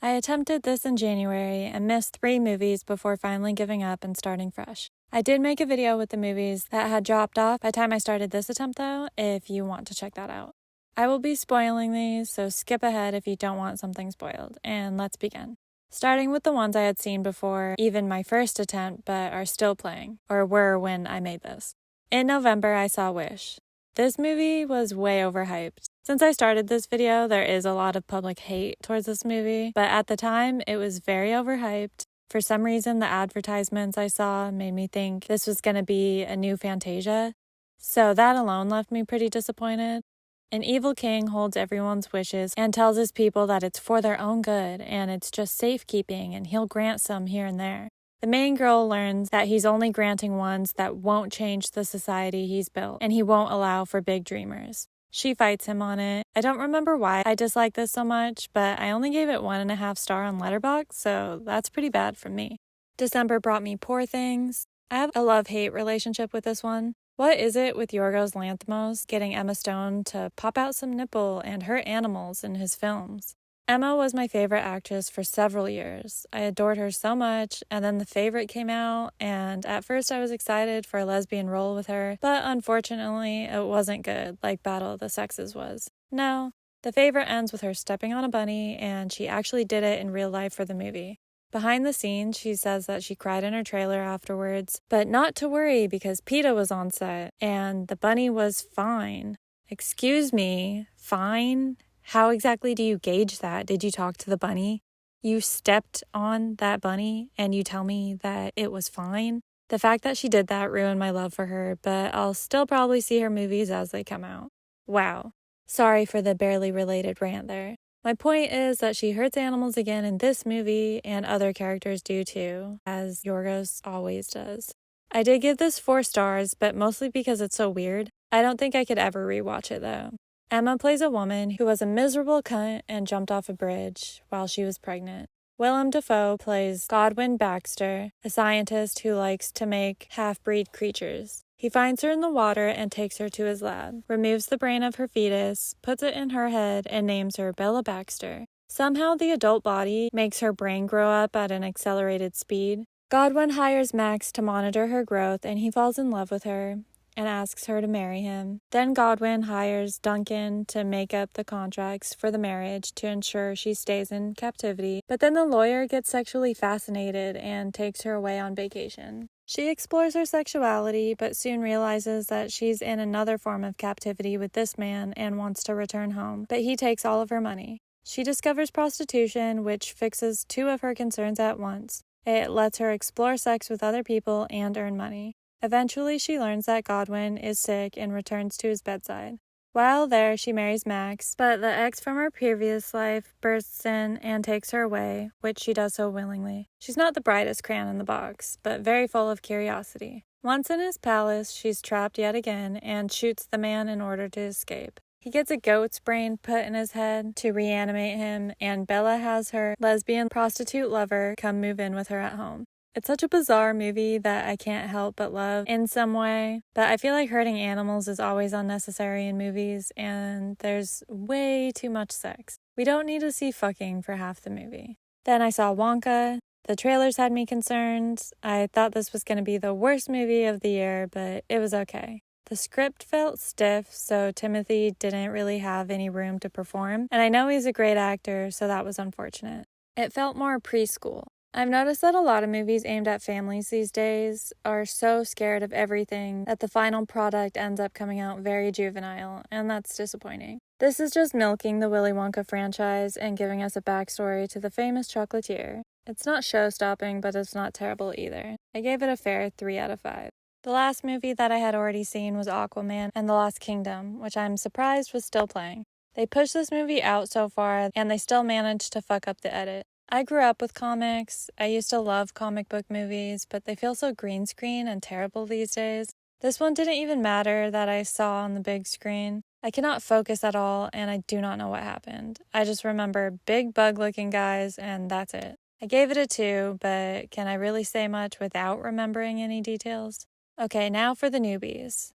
I attempted this in January and missed 3 movies before finally giving up and starting fresh. I did make a video with the movies that had dropped off by the time I started this attempt though, if you want to check that out. I will be spoiling these, so skip ahead if you don't want something spoiled, and let's begin. Starting with the ones I had seen before even my first attempt but are still playing, or were when I made this. In November I saw Wish. This movie was way overhyped. Since I started this video, there is a lot of public hate towards this movie, but at the time, it was very overhyped. For some reason, the advertisements I saw made me think this was going to be a new Fantasia, so that alone left me pretty disappointed. An evil king holds everyone's wishes and tells his people that it's for their own good and it's just safekeeping and he'll grant some here and there. The main girl learns that he's only granting ones that won't change the society he's built, and he won't allow for big dreamers. She fights him on it. I don't remember why I dislike this so much, but I only gave it 1.5 stars on Letterboxd, so that's pretty bad from me. December brought me Poor Things. I have a love-hate relationship with this one. What is it with Yorgos Lanthimos getting Emma Stone to pop out some nipple and hurt animals in his films? Emma was my favorite actress for several years. I adored her so much, and then The Favorite came out, and at first I was excited for a lesbian role with her, but unfortunately it wasn't good like Battle of the Sexes was. No, The Favorite ends with her stepping on a bunny, and she actually did it in real life for the movie. Behind the scenes, she says that she cried in her trailer afterwards, but not to worry because PETA was on set, and the bunny was fine. Excuse me, fine? How exactly do you gauge that? Did you talk to the bunny? You stepped on that bunny and you tell me that it was fine? The fact that she did that ruined my love for her, but I'll still probably see her movies as they come out. Wow. Sorry for the barely related rant there. My point is that she hurts animals again in this movie, and other characters do too, as Yorgos always does. I did give this 4 stars, but mostly because it's so weird. I don't think I could ever rewatch it though. Emma plays a woman who was a miserable cunt and jumped off a bridge while she was pregnant. Willem Dafoe plays Godwin Baxter, a scientist who likes to make half-breed creatures. He finds her in the water and takes her to his lab, removes the brain of her fetus, puts it in her head, and names her Bella Baxter. Somehow the adult body makes her brain grow up at an accelerated speed. Godwin hires Max to monitor her growth, and he falls in love with her and asks her to marry him. Then Godwin hires Duncan to make up the contracts for the marriage to ensure she stays in captivity, but then the lawyer gets sexually fascinated and takes her away on vacation. She explores her sexuality, but soon realizes that she's in another form of captivity with this man and wants to return home, but he takes all of her money. She discovers prostitution, which fixes 2 of her concerns at once. It lets her explore sex with other people and earn money. Eventually, she learns that Godwin is sick and returns to his bedside. While there, she marries Max, but the ex from her previous life bursts in and takes her away, which she does so willingly. She's not the brightest crayon in the box, but very full of curiosity. Once in his palace, she's trapped yet again and shoots the man in order to escape. He gets a goat's brain put in his head to reanimate him, and Bella has her lesbian prostitute lover come move in with her at home. It's such a bizarre movie that I can't help but love in some way, but I feel like hurting animals is always unnecessary in movies, and there's way too much sex. We don't need to see fucking for half the movie. Then I saw Wonka. The trailers had me concerned. I thought this was going to be the worst movie of the year, but it was okay. The script felt stiff, so Timothy didn't really have any room to perform, and I know he's a great actor, so that was unfortunate. It felt more preschool. I've noticed that a lot of movies aimed at families these days are so scared of everything that the final product ends up coming out very juvenile, and that's disappointing. This is just milking the Willy Wonka franchise and giving us a backstory to the famous chocolatier. It's not show-stopping, but it's not terrible either. I gave it a fair 3 out of 5. The last movie that I had already seen was Aquaman and the Lost Kingdom, which I'm surprised was still playing. They pushed this movie out so far, and they still managed to fuck up the edit. I grew up with comics. I used to love comic book movies, but they feel so green screen and terrible these days. This one didn't even matter that I saw on the big screen. I cannot focus at all, and I do not know what happened. I just remember big bug-looking guys, and that's it. I gave it a 2, but can I really say much without remembering any details? Okay, now for the newbies.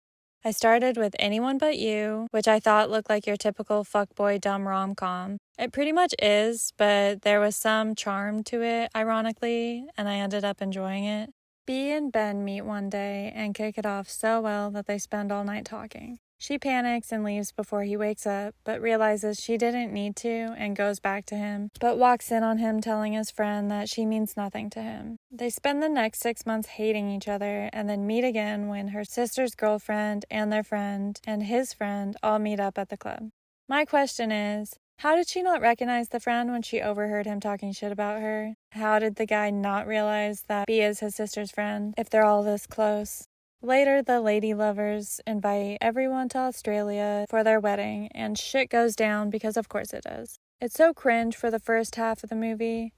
I started with Anyone But You, which I thought looked like your typical fuckboy dumb rom-com. It pretty much is, but there was some charm to it, ironically, and I ended up enjoying it. Bea and Ben meet one day and kick it off so well that they spend all night talking. She panics and leaves before he wakes up, but realizes she didn't need to and goes back to him, but walks in on him telling his friend that she means nothing to him. They spend the next 6 months hating each other and then meet again when her sister's girlfriend and their friend and his friend all meet up at the club. My question is, how did she not recognize the friend when she overheard him talking shit about her? How did the guy not realize that Bea is his sister's friend if they're all this close? Later, the lady lovers invite everyone to Australia for their wedding, and shit goes down because of course it does. It's so cringe for the first half of the movie.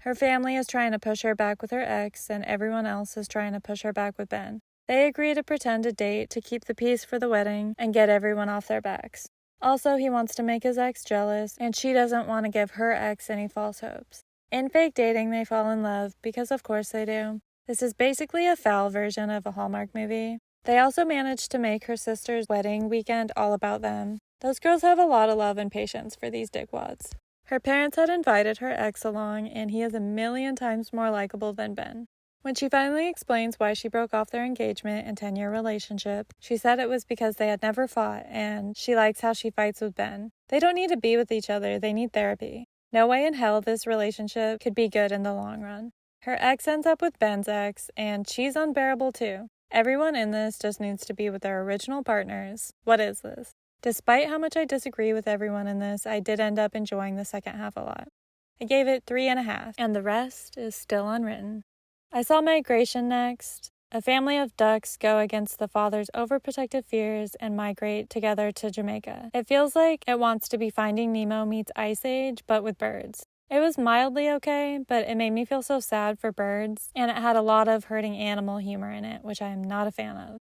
Her family is trying to push her back with her ex, and everyone else is trying to push her back with Ben. They agree to pretend a date to keep the peace for the wedding and get everyone off their backs. Also, he wants to make his ex jealous, and she doesn't want to give her ex any false hopes. In fake dating, they fall in love, because of course they do. This is basically a foul version of a Hallmark movie. They also managed to make her sister's wedding weekend all about them. Those girls have a lot of love and patience for these dickwads. Her parents had invited her ex along, and he is a million times more likable than Ben. When she finally explains why she broke off their engagement and 10-year relationship, she said it was because they had never fought, and she likes how she fights with Ben. They don't need to be with each other, they need therapy. No way in hell this relationship could be good in the long run. Her ex ends up with Ben's ex, and she's unbearable too. Everyone in this just needs to be with their original partners. What is this? Despite how much I disagree with everyone in this, I did end up enjoying the second half a lot. I gave it 3.5, and the rest is still unwritten. I saw Migration next. A family of ducks go against the father's overprotective fears and migrate together to Jamaica. It feels like it wants to be Finding Nemo meets Ice Age, but with birds. It was mildly okay, but it made me feel so sad for birds, and it had a lot of hurting animal humor in it, which I am not a fan of.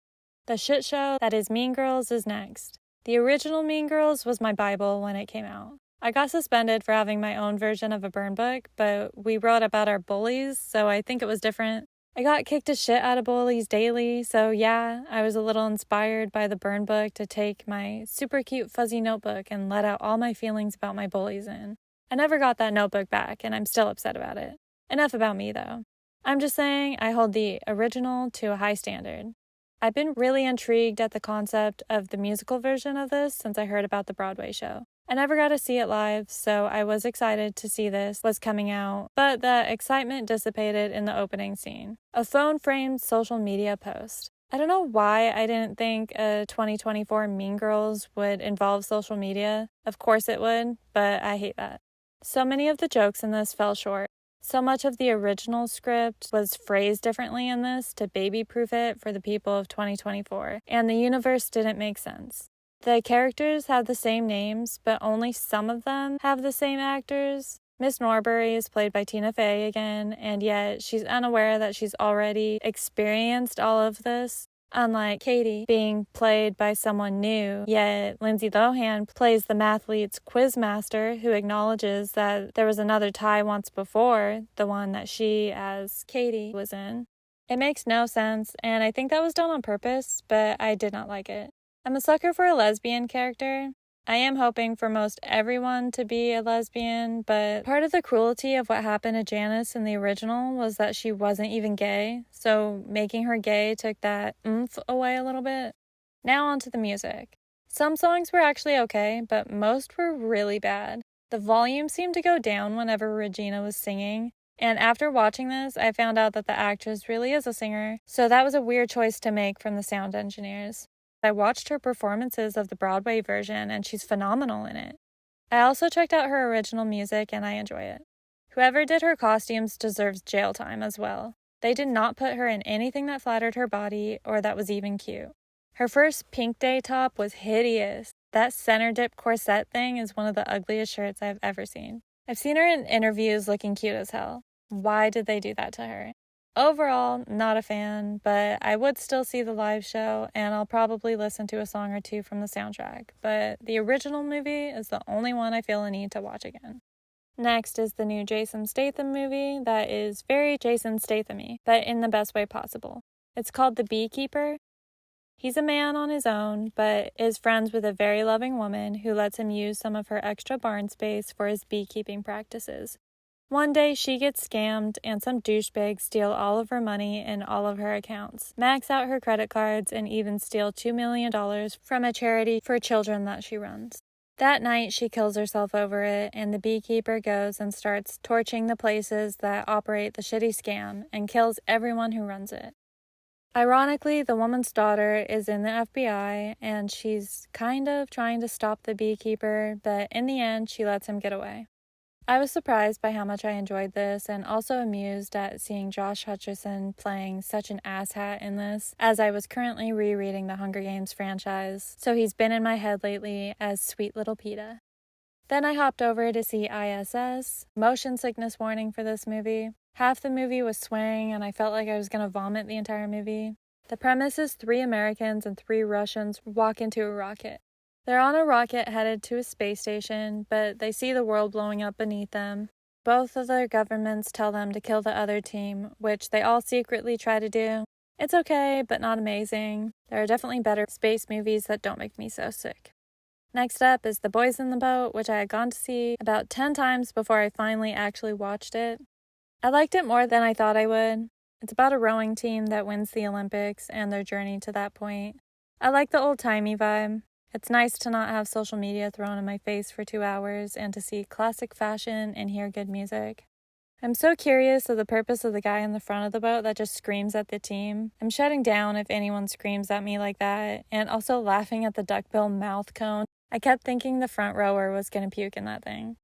The shit show that is Mean Girls is next. The original Mean Girls was my Bible when it came out. I got suspended for having my own version of a burn book, but we wrote about our bullies, so I think it was different. I got kicked to shit out of bullies daily, so yeah, I was a little inspired by the burn book to take my super cute fuzzy notebook and let out all my feelings about my bullies in. I never got that notebook back, and I'm still upset about it. Enough about me, though. I'm just saying I hold the original to a high standard. I've been really intrigued at the concept of the musical version of this since I heard about the Broadway show. I never got to see it live, so I was excited to see this was coming out, but the excitement dissipated in the opening scene. A phone-framed social media post. I don't know why I didn't think a 2024 Mean Girls would involve social media. Of course it would, but I hate that. So many of the jokes in this fell short. So much of the original script was phrased differently in this to baby-proof it for the people of 2024, and the universe didn't make sense. The characters have the same names, but only some of them have the same actors. Miss Norbury is played by Tina Fey again, and yet she's unaware that she's already experienced all of this. Unlike Katie being played by someone new, yet Lindsay Lohan plays the mathlete's quizmaster who acknowledges that there was another tie once before, the one that she, as Katie, was in. It makes no sense, and I think that was done on purpose, but I did not like it. I'm a sucker for a lesbian character. I am hoping for most everyone to be a lesbian, but part of the cruelty of what happened to Janice in the original was that she wasn't even gay, so making her gay took that oomph away a little bit. Now onto the music. Some songs were actually okay, but most were really bad. The volume seemed to go down whenever Regina was singing, and after watching this, I found out that the actress really is a singer, so that was a weird choice to make from the sound engineers. I watched her performances of the Broadway version, and she's phenomenal in it. I also checked out her original music, and I enjoy it. Whoever did her costumes deserves jail time as well. They did not put her in anything that flattered her body or that was even cute. Her first Pink Day top was hideous. That center dip corset thing is one of the ugliest shirts I've ever seen. I've seen her in interviews looking cute as hell. Why did they do that to her? Overall, not a fan, but I would still see the live show, and I'll probably listen to a song or two from the soundtrack, but the original movie is the only one I feel a need to watch again. Next is the new Jason Statham movie that is very Jason Statham-y, but in the best way possible. It's called The Beekeeper. He's a man on his own, but is friends with a very loving woman who lets him use some of her extra barn space for his beekeeping practices. One day, she gets scammed, and some douchebags steal all of her money and all of her accounts, max out her credit cards, and even steal $2 million from a charity for children that she runs. That night, she kills herself over it, and the beekeeper goes and starts torching the places that operate the shitty scam and kills everyone who runs it. Ironically, the woman's daughter is in the FBI, and she's kind of trying to stop the beekeeper, but in the end, she lets him get away. I was surprised by how much I enjoyed this, and also amused at seeing Josh Hutcherson playing such an asshat in this, as I was currently rereading the Hunger Games franchise, so he's been in my head lately as sweet little PETA. Then I hopped over to see I.s.s. Motion sickness warning for this movie. Half the movie was swearing, and I felt like I was going to vomit the entire movie. The premise is 3 Americans and 3 Russians walk into a rocket. They're on a rocket headed to a space station, but they see the world blowing up beneath them. Both of their governments tell them to kill the other team, which they all secretly try to do. It's okay, but not amazing. There are definitely better space movies that don't make me so sick. Next up is The Boys in the Boat, which I had gone to see about 10 times before I finally actually watched it. I liked it more than I thought I would. It's about a rowing team that wins the Olympics and their journey to that point. I like the old-timey vibe. It's nice to not have social media thrown in my face for 2 hours and to see classic fashion and hear good music. I'm so curious of the purpose of the guy in the front of the boat that just screams at the team. I'm shutting down if anyone screams at me like that, and also laughing at the duckbill mouth cone. I kept thinking the front rower was going to puke in that thing.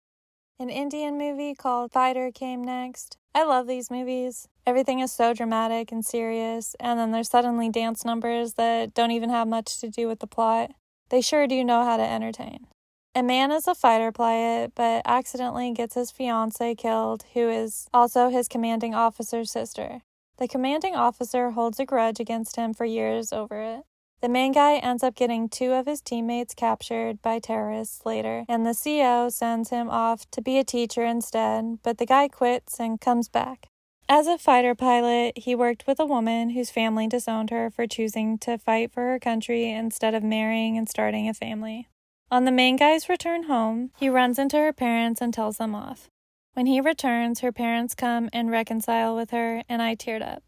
An Indian movie called Fighter came next. I love these movies. Everything is so dramatic and serious, and then there's suddenly dance numbers that don't even have much to do with the plot. They sure do know how to entertain. A man is a fighter pilot, but accidentally gets his fiancée killed, who is also his commanding officer's sister. The commanding officer holds a grudge against him for years over it. The main guy ends up getting 2 of his teammates captured by terrorists later, and the CO sends him off to be a teacher instead, but the guy quits and comes back. As a fighter pilot, he worked with a woman whose family disowned her for choosing to fight for her country instead of marrying and starting a family. On the main guy's return home, he runs into her parents and tells them off. When he returns, her parents come and reconcile with her, and I teared up.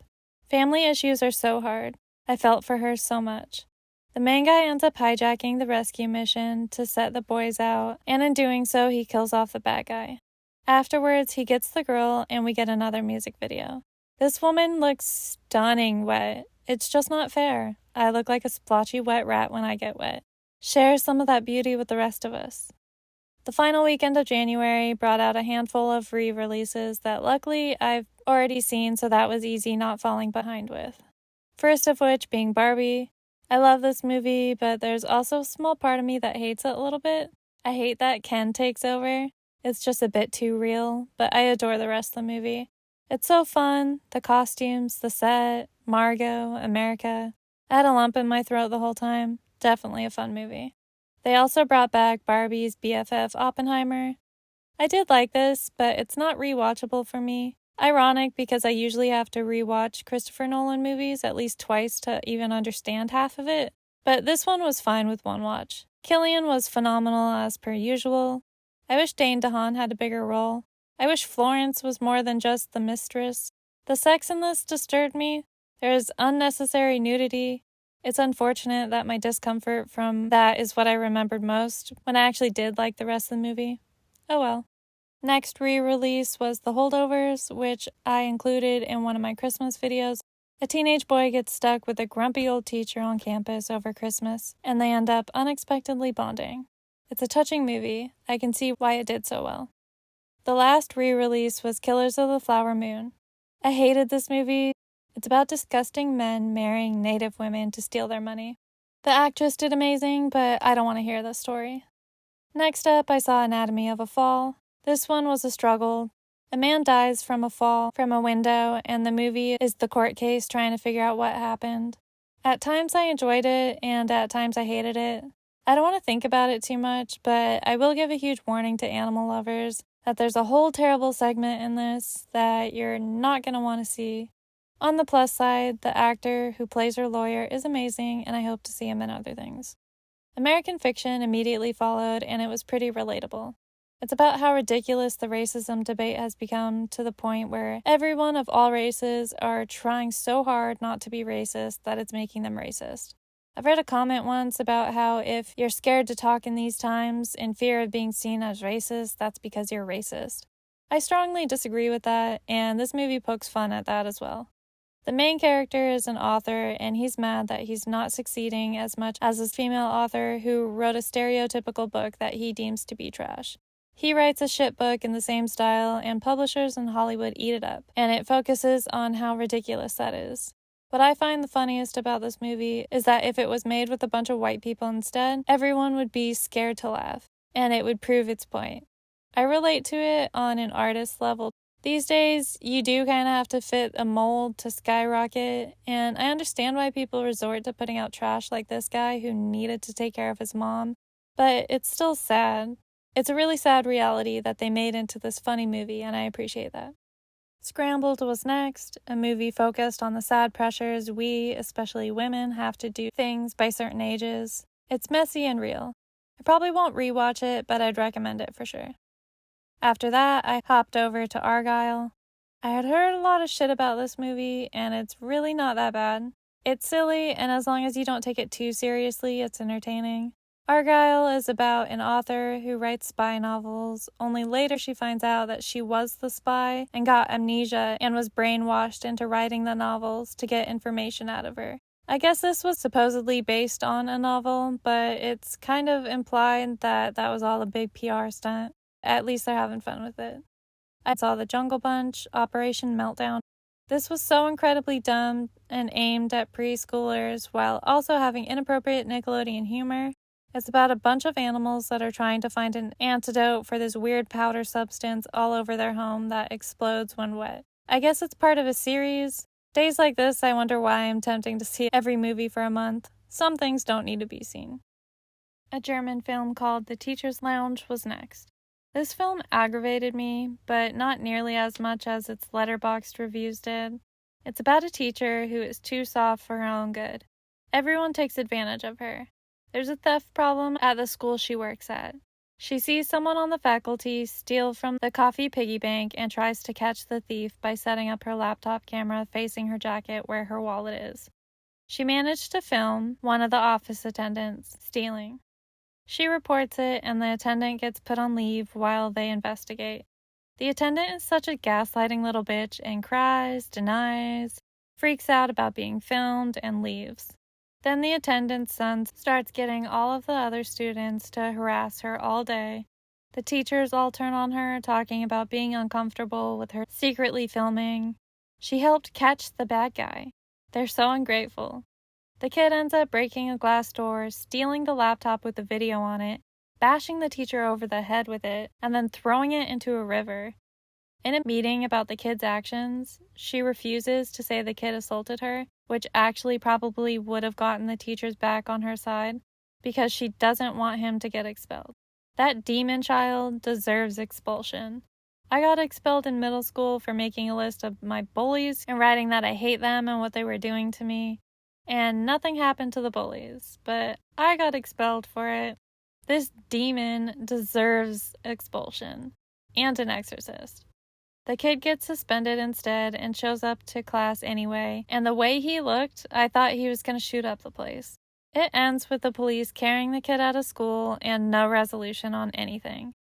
Family issues are so hard. I felt for her so much. The main guy ends up hijacking the rescue mission to set the boys out, and in doing so, he kills off the bad guy. Afterwards, he gets the girl, and we get another music video. This woman looks stunning wet. It's just not fair. I look like a splotchy wet rat when I get wet. Share some of that beauty with the rest of us. The final weekend of January brought out a handful of re-releases that luckily I've already seen, so that was easy not falling behind with. First of which being Barbie. I love this movie, but there's also a small part of me that hates it a little bit. I hate that Ken takes over. It's just a bit too real, but I adore the rest of the movie. It's so fun, the costumes, the set, Margot, America. I had a lump in my throat the whole time. Definitely a fun movie. They also brought back Barbie's BFF Oppenheimer. I did like this, but it's not rewatchable for me. Ironic because I usually have to rewatch Christopher Nolan movies at least twice to even understand half of it, but this one was fine with one watch. Cillian was phenomenal as per usual. I wish Dane DeHaan had a bigger role. I wish Florence was more than just the mistress. The sex in this disturbed me. There is unnecessary nudity. It's unfortunate that my discomfort from that is what I remembered most when I actually did like the rest of the movie. Oh well. Next re-release was The Holdovers, which I included in one of my Christmas videos. A teenage boy gets stuck with a grumpy old teacher on campus over Christmas, and they end up unexpectedly bonding. It's a touching movie. I can see why it did so well. The last re-release was Killers of the Flower Moon. I hated this movie. It's about disgusting men marrying native women to steal their money. The actress did amazing, but I don't want to hear the story. Next up, I saw Anatomy of a Fall. This one was a struggle. A man dies from a fall from a window, and the movie is the court case trying to figure out what happened. At times I enjoyed it, and at times I hated it. I don't want to think about it too much, but I will give a huge warning to animal lovers that there's a whole terrible segment in this that you're not going to want to see. On the plus side, the actor who plays her lawyer is amazing, and I hope to see him in other things. American Fiction immediately followed, and it was pretty relatable. It's about how ridiculous the racism debate has become, to the point where everyone of all races are trying so hard not to be racist that it's making them racist. I've read a comment once about how if you're scared to talk in these times in fear of being seen as racist, that's because you're racist. I strongly disagree with that, and this movie pokes fun at that as well. The main character is an author, and he's mad that he's not succeeding as much as his female author who wrote a stereotypical book that he deems to be trash. He writes a shit book in the same style, and publishers in Hollywood eat it up, and it focuses on how ridiculous that is. What I find the funniest about this movie is that if it was made with a bunch of white people instead, everyone would be scared to laugh, and it would prove its point. I relate to it on an artist level. These days, you do kind of have to fit a mold to skyrocket, and I understand why people resort to putting out trash like this guy who needed to take care of his mom, but it's still sad. It's a really sad reality that they made into this funny movie, and I appreciate that. Scrambled was next, a movie focused on the sad pressures we, especially women, have to do things by certain ages. It's messy and real. I probably won't rewatch it, but I'd recommend it for sure. After that, I hopped over to Argylle. I had heard a lot of shit about this movie, and it's really not that bad. It's silly, and as long as you don't take it too seriously, it's entertaining. Argylle is about an author who writes spy novels, only later she finds out that she was the spy and got amnesia and was brainwashed into writing the novels to get information out of her. I guess this was supposedly based on a novel, but it's kind of implied that that was all a big PR stunt. At least they're having fun with it. I saw The Jungle Bunch, Operation Meltdown. This was so incredibly dumb and aimed at preschoolers while also having inappropriate Nickelodeon humor. It's about a bunch of animals that are trying to find an antidote for this weird powder substance all over their home that explodes when wet. I guess it's part of a series. Days like this, I wonder why I'm tempting to see every movie for a month. Some things don't need to be seen. A German film called The Teacher's Lounge was next. This film aggravated me, but not nearly as much as its Letterboxd reviews did. It's about a teacher who is too soft for her own good. Everyone takes advantage of her. There's a theft problem at the school she works at. She sees someone on the faculty steal from the coffee piggy bank and tries to catch the thief by setting up her laptop camera facing her jacket where her wallet is. She managed to film one of the office attendants stealing. She reports it, and the attendant gets put on leave while they investigate. The attendant is such a gaslighting little bitch and cries, denies, freaks out about being filmed, and leaves. Then the attendant's son starts getting all of the other students to harass her all day. The teachers all turn on her, talking about being uncomfortable with her secretly filming. She helped catch the bad guy. They're so ungrateful. The kid ends up breaking a glass door, stealing the laptop with the video on it, bashing the teacher over the head with it, and then throwing it into a river. In a meeting about the kid's actions, she refuses to say the kid assaulted her, which actually probably would have gotten the teacher's back on her side, because she doesn't want him to get expelled. That demon child deserves expulsion. I got expelled in middle school for making a list of my bullies and writing that I hate them and what they were doing to me. And nothing happened to the bullies, but I got expelled for it. This demon deserves expulsion and an exorcist. The kid gets suspended instead and shows up to class anyway, and the way he looked, I thought he was going to shoot up the place. It ends with the police carrying the kid out of school and no resolution on anything.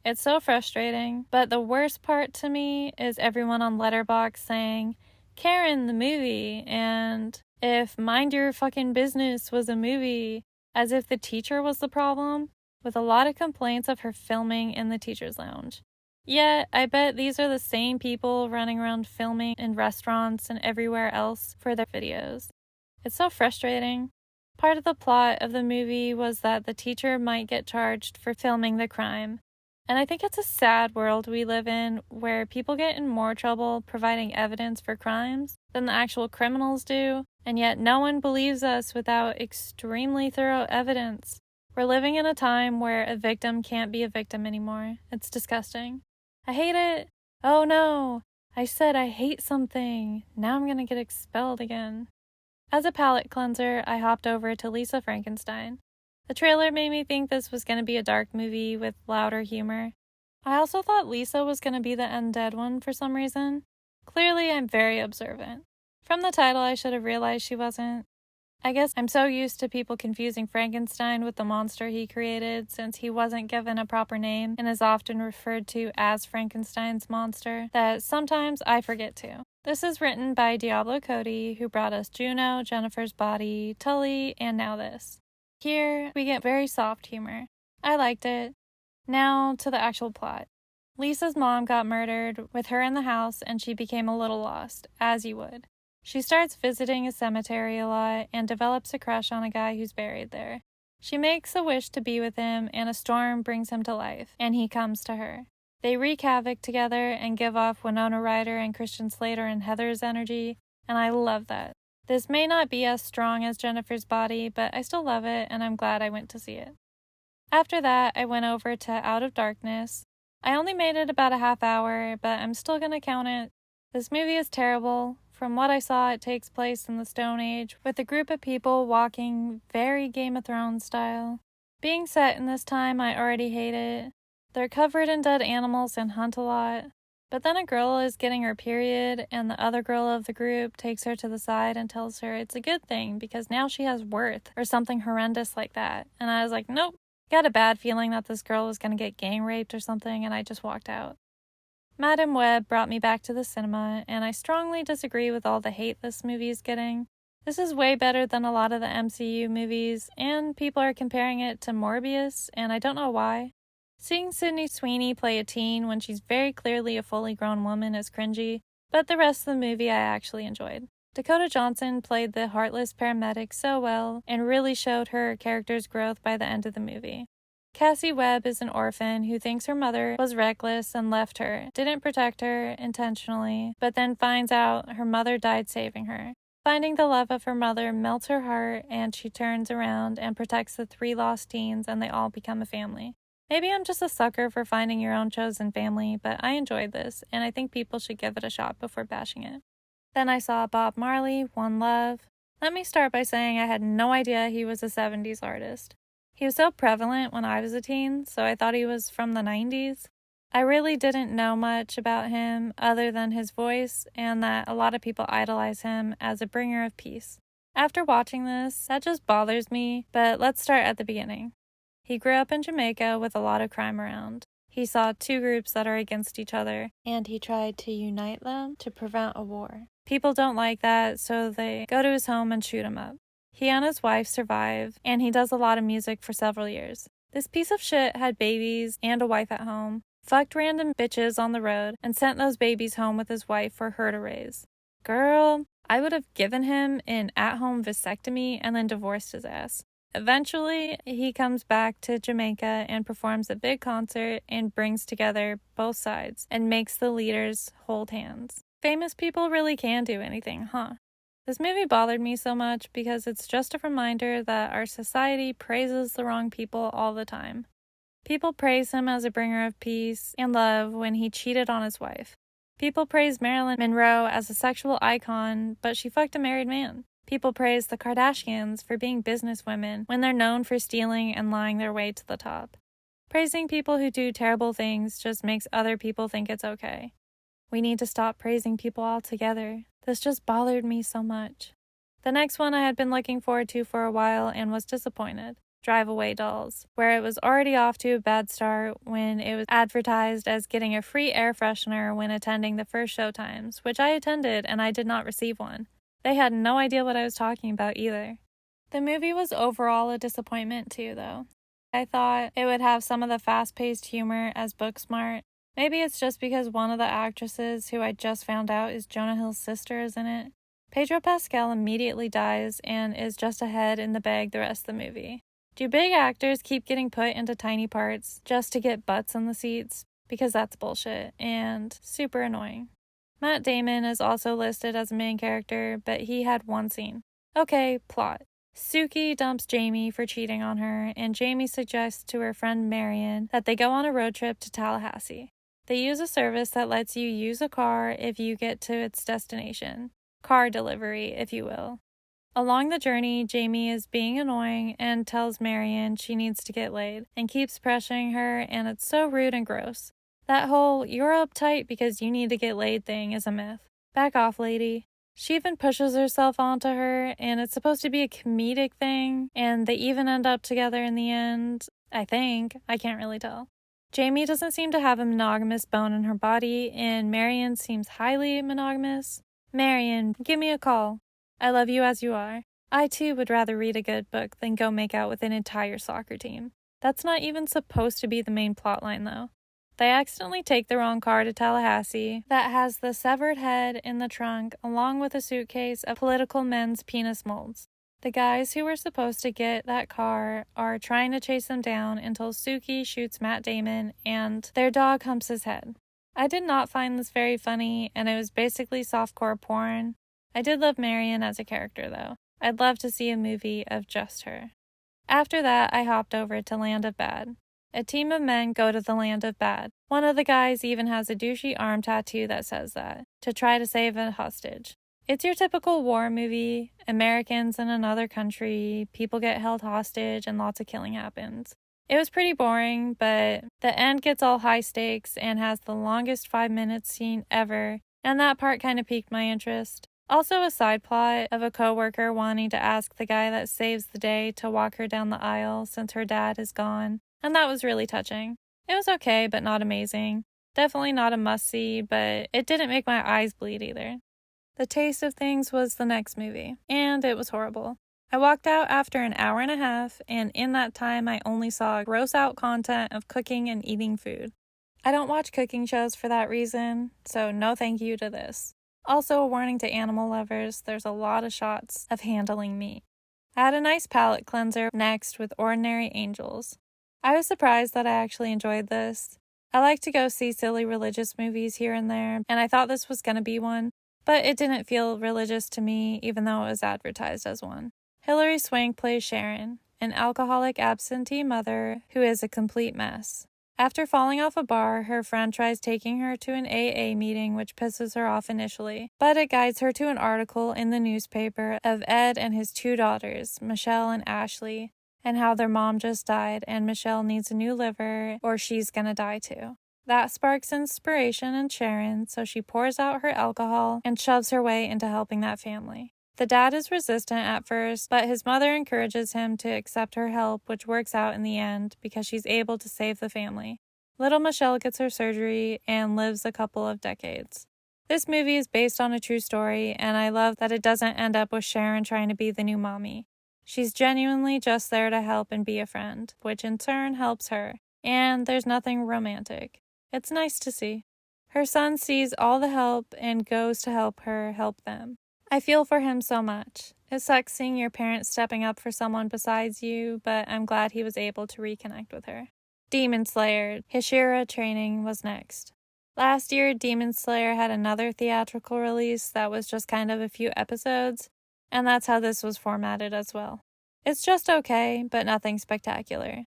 It's so frustrating, but the worst part to me is everyone on Letterboxd saying, Karen, the movie, and if Mind Your Fucking Business was a movie, as if the teacher was the problem, with a lot of complaints of her filming in the teacher's lounge. Yet, I bet these are the same people running around filming in restaurants and everywhere else for their videos. It's so frustrating. Part of the plot of the movie was that the teacher might get charged for filming the crime. And I think it's a sad world we live in where people get in more trouble providing evidence for crimes than the actual criminals do, and yet no one believes us without extremely thorough evidence. We're living in a time where a victim can't be a victim anymore. It's disgusting. I hate it. Oh no, I said I hate something. Now I'm gonna get expelled again. As a palate cleanser, I hopped over to Lisa Frankenstein. The trailer made me think this was gonna be a dark movie with louder humor. I also thought Lisa was gonna be the undead one for some reason. Clearly, I'm very observant. From the title, I should have realized she wasn't. I guess I'm so used to people confusing Frankenstein with the monster he created since he wasn't given a proper name and is often referred to as Frankenstein's monster that sometimes I forget to. This is written by Diablo Cody, who brought us Juno, Jennifer's Body, Tully, and now this. Here, we get very soft humor. I liked it. Now to the actual plot. Lisa's mom got murdered with her in the house and she became a little lost, as you would. She starts visiting a cemetery a lot and develops a crush on a guy who's buried there. She makes a wish to be with him and a storm brings him to life, and he comes to her. They wreak havoc together and give off Winona Ryder and Christian Slater and Heather's energy, and I love that. This may not be as strong as Jennifer's Body, but I still love it and I'm glad I went to see it. After that, I went over to Out of Darkness. I only made it about a half hour, but I'm still gonna count it. This movie is terrible. From what I saw, it takes place in the Stone Age, with a group of people walking very Game of Thrones style. Being set in this time, I already hate it. They're covered in dead animals and hunt a lot. But then a girl is getting her period, and the other girl of the group takes her to the side and tells her it's a good thing because now she has worth, or something horrendous like that. And I was like, nope. Got a bad feeling that this girl was going to get gang raped or something, and I just walked out. Madam Web brought me back to the cinema, and I strongly disagree with all the hate this movie is getting. This is way better than a lot of the MCU movies, and people are comparing it to Morbius, and I don't know why. Seeing Sydney Sweeney play a teen when she's very clearly a fully grown woman is cringy, but the rest of the movie I actually enjoyed. Dakota Johnson played the heartless paramedic so well, and really showed her character's growth by the end of the movie. Cassie Webb is an orphan who thinks her mother was reckless and left her, didn't protect her intentionally, but then finds out her mother died saving her. Finding the love of her mother melts her heart, and she turns around and protects the 3 lost teens, and they all become a family. Maybe I'm just a sucker for finding your own chosen family, but I enjoyed this, and I think people should give it a shot before bashing it. Then I saw Bob Marley, One Love. Let me start by saying I had no idea he was a 70s artist. He was so prevalent when I was a teen, so I thought he was from the 90s. I really didn't know much about him other than his voice and that a lot of people idolize him as a bringer of peace. After watching this, that just bothers me, but let's start at the beginning. He grew up in Jamaica with a lot of crime around. He saw 2 groups that are against each other, and he tried to unite them to prevent a war. People don't like that, so they go to his home and shoot him up. He and his wife survive, and he does a lot of music for several years. This piece of shit had babies and a wife at home, fucked random bitches on the road, and sent those babies home with his wife for her to raise. Girl, I would have given him an at-home vasectomy and then divorced his ass. Eventually, he comes back to Jamaica and performs a big concert and brings together both sides and makes the leaders hold hands. Famous people really can do anything, huh? This movie bothered me so much because it's just a reminder that our society praises the wrong people all the time. People praise him as a bringer of peace and love when he cheated on his wife. People praise Marilyn Monroe as a sexual icon, but she fucked a married man. People praise the Kardashians for being businesswomen when they're known for stealing and lying their way to the top. Praising people who do terrible things just makes other people think it's okay. We need to stop praising people altogether. This just bothered me so much. The next one I had been looking forward to for a while and was disappointed. Drive Away Dolls, where it was already off to a bad start when it was advertised as getting a free air freshener when attending the first showtimes, which I attended and I did not receive one. They had no idea what I was talking about either. The movie was overall a disappointment too, though. I thought it would have some of the fast-paced humor as Booksmart. Maybe it's just because one of the actresses who I just found out is Jonah Hill's sister is in it. Pedro Pascal immediately dies and is just a head in the bag the rest of the movie. Do big actors keep getting put into tiny parts just to get butts in the seats? Because that's bullshit and super annoying. Matt Damon is also listed as a main character, but he had one scene. Okay, plot. Suki dumps Jamie for cheating on her, and Jamie suggests to her friend Marion that they go on a road trip to Tallahassee. They use a service that lets you use a car if you get to its destination. Car delivery, if you will. Along the journey, Jamie is being annoying and tells Marion she needs to get laid and keeps pressuring her, and it's so rude and gross. That whole "you're uptight because you need to get laid" thing is a myth. Back off, lady. She even pushes herself onto her, and it's supposed to be a comedic thing, and they even end up together in the end, I think. I can't really tell. Jamie doesn't seem to have a monogamous bone in her body, and Marion seems highly monogamous. Marion, give me a call. I love you as you are. I too would rather read a good book than go make out with an entire soccer team. That's not even supposed to be the main plotline, though. They accidentally take the wrong car to Tallahassee that has the severed head in the trunk, along with a suitcase of political men's penis molds. The guys who were supposed to get that car are trying to chase them down until Suki shoots Matt Damon and their dog humps his head. I did not find this very funny, and it was basically softcore porn. I did love Marion as a character, though. I'd love to see a movie of just her. After that, I hopped over to Land of Bad. A team of men go to the Land of Bad. One of the guys even has a douchey arm tattoo that says that, to try to save a hostage. It's your typical war movie. Americans in another country, people get held hostage, and lots of killing happens. It was pretty boring, but the end gets all high stakes and has the longest 5-minute scene ever, and that part kind of piqued my interest. Also a side plot of a coworker wanting to ask the guy that saves the day to walk her down the aisle since her dad is gone, and that was really touching. It was okay, but not amazing. Definitely not a must-see, but it didn't make my eyes bleed either. The taste of things was the next movie, and it was horrible. I walked out after an hour and a half, and in that time I only saw gross-out content of cooking and eating food. I don't watch cooking shows for that reason, so no thank you to this. Also, a warning to animal lovers, there's a lot of shots of handling meat. I had a nice palate cleanser next with Ordinary Angels. I was surprised that I actually enjoyed this. I like to go see silly religious movies here and there, and I thought this was going to be one, but it didn't feel religious to me, even though it was advertised as one. Hilary Swank plays Sharon, an alcoholic absentee mother who is a complete mess. After falling off a bar, her friend tries taking her to an AA meeting, which pisses her off initially, but it guides her to an article in the newspaper of Ed and his 2 daughters, Michelle and Ashley, and how their mom just died and Michelle needs a new liver or she's gonna die too. That sparks inspiration in Sharon, so she pours out her alcohol and shoves her way into helping that family. The dad is resistant at first, but his mother encourages him to accept her help, which works out in the end because she's able to save the family. Little Michelle gets her surgery and lives a couple of decades. This movie is based on a true story, and I love that it doesn't end up with Sharon trying to be the new mommy. She's genuinely just there to help and be a friend, which in turn helps her, and there's nothing romantic. It's nice to see. Her son sees all the help and goes to help her help them. I feel for him so much. It sucks seeing your parents stepping up for someone besides you, but I'm glad he was able to reconnect with her. Demon Slayer, Hashira Training was next. Last year, Demon Slayer had another theatrical release that was just kind of a few episodes, and that's how this was formatted as well. It's just okay, but nothing spectacular.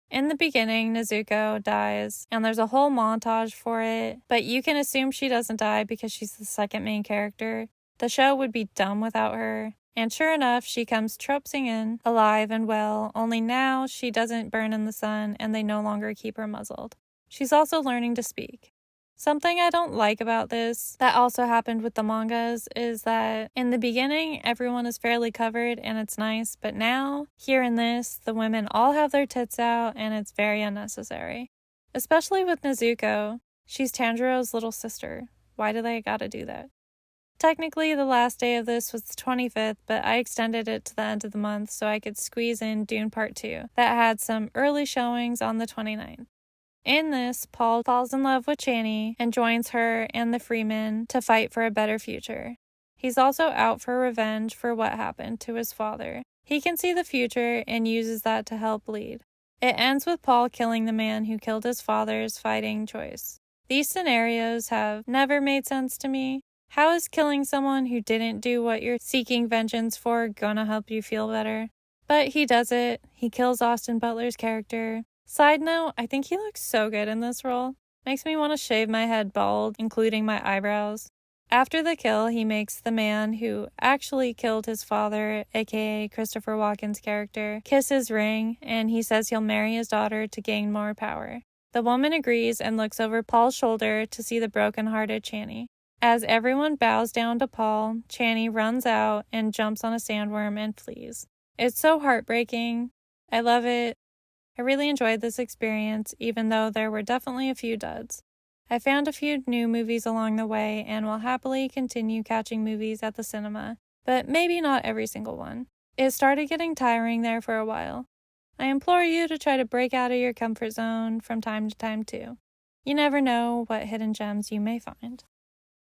In the beginning, Nezuko dies, and there's a whole montage for it, but you can assume she doesn't die because she's the second main character. The show would be dumb without her, and sure enough, she comes tropsing in, alive and well, only now she doesn't burn in the sun and they no longer keep her muzzled. She's also learning to speak. Something I don't like about this, that also happened with the mangas, is that in the beginning, everyone is fairly covered and it's nice, but now, here in this, the women all have their tits out and it's very unnecessary. Especially with Nezuko. She's Tanjiro's little sister. Why do they gotta do that? Technically, the last day of this was the 25th, but I extended it to the end of the month so I could squeeze in Dune Part 2, that had some early showings on the 29th. In this, Paul falls in love with Chani and joins her and the Freeman to fight for a better future. He's also out for revenge for what happened to his father. He can see the future and uses that to help lead. It ends with Paul killing the man who killed his father's fighting choice. These scenarios have never made sense to me. How is killing someone who didn't do what you're seeking vengeance for gonna help you feel better? But he does it. He kills Austin Butler's character. Side note, I think he looks so good in this role. Makes me want to shave my head bald, including my eyebrows. After the kill, he makes the man who actually killed his father, aka Christopher Walken's character, kiss his ring, and he says he'll marry his daughter to gain more power. The woman agrees and looks over Paul's shoulder to see the broken-hearted Channy. As everyone bows down to Paul, Channy runs out and jumps on a sandworm and flees. It's so heartbreaking. I love it. I really enjoyed this experience, even though there were definitely a few duds. I found a few new movies along the way and will happily continue catching movies at the cinema, but maybe not every single one. It started getting tiring there for a while. I implore you to try to break out of your comfort zone from time to time too. You never know what hidden gems you may find.